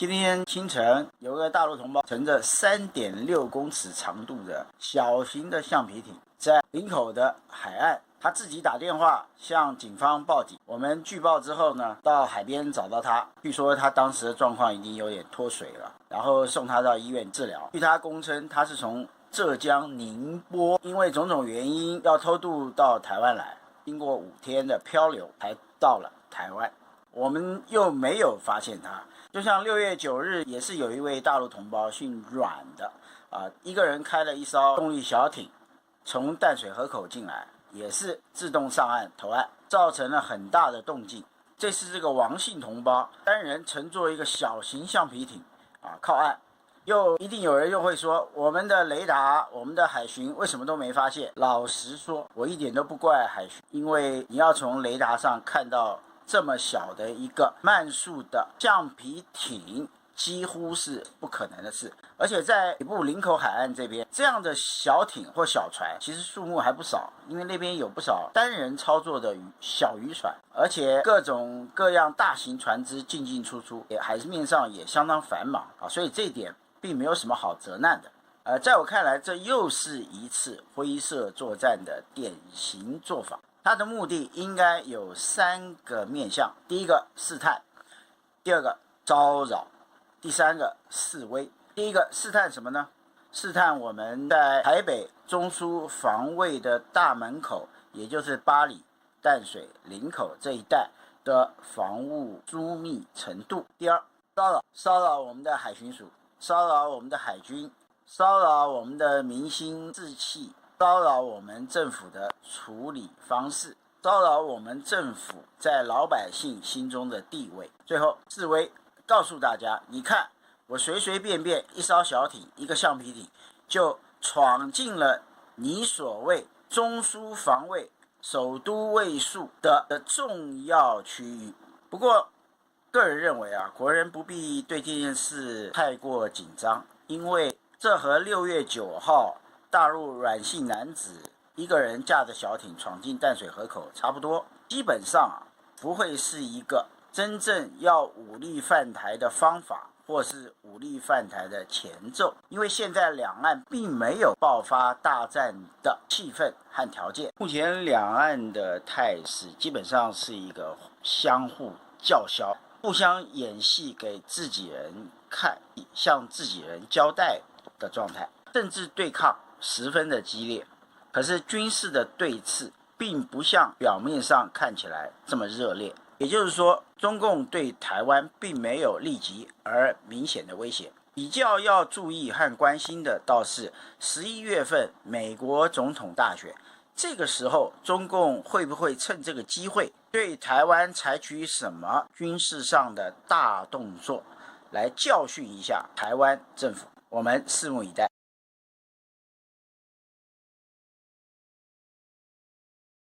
今天清晨有个大陆同胞乘着3.6公尺长度的小型的橡皮艇，在林口的海岸，他自己打电话向警方报警。我们据报之后呢，到海边找到他，据说他当时的状况已经有点脱水了，然后送他到医院治疗。据他供称，他是从浙江宁波因为种种原因要偷渡到台湾来，经过5天的漂流才到了台湾。我们又没有发现他。就像6月9日也是有一位大陆同胞姓阮的一个人开了一艘动力小艇从淡水河口进来，也是自动上岸投案，造成了很大的动静。这次这个王姓同胞单人乘坐一个小型橡皮艇靠岸，又一定有人又会说，我们的雷达我们的海巡为什么都没发现？老实说，我一点都不怪海巡，因为你要从雷达上看到这么小的一个慢速的橡皮艇几乎是不可能的事。而且在北部林口海岸这边，这样的小艇或小船其实数目还不少，因为那边有不少单人操作的小渔船，而且各种各样大型船只进进出出，海面上也相当繁忙所以这一点并没有什么好责难的。在我看来，这又是一次灰色作战的典型做法。它的目的应该有3个面向：第一个试探，第二个招扰，第三个示威。第一个试探什么呢？试探我们在台北中枢防卫的大门口，也就是八里、淡水、林口这一带的防务疏密程度。第二，骚扰我们的海巡署，骚扰我们的海军，骚扰我们的民心士气，骚扰我们政府的处理方式，骚扰我们政府在老百姓心中的地位。最后示威，告诉大家，你看我随随便便一艘小艇，一个橡皮艇就闯进了你所谓中枢防卫首都卫戍的重要区域。不过个人认为国人不必对这件事太过紧张，因为这和6月9号大陆阮姓男子一个人驾着小艇闯进淡水河口差不多，基本上不会是一个真正要武力犯台的方法，或是武力犯台的前奏。因为现在两岸并没有爆发大战的气氛和条件，目前两岸的态势基本上是一个相互叫嚣，互相演戏给自己人看，向自己人交代的状态，政治对抗十分的激烈，可是军事的对峙并不像表面上看起来这么热烈。也就是说，中共对台湾并没有立即而明显的威胁。比较要注意和关心的倒是11月份美国总统大选，这个时候中共会不会趁这个机会对台湾采取什么军事上的大动作，来教训一下台湾政府？我们拭目以待。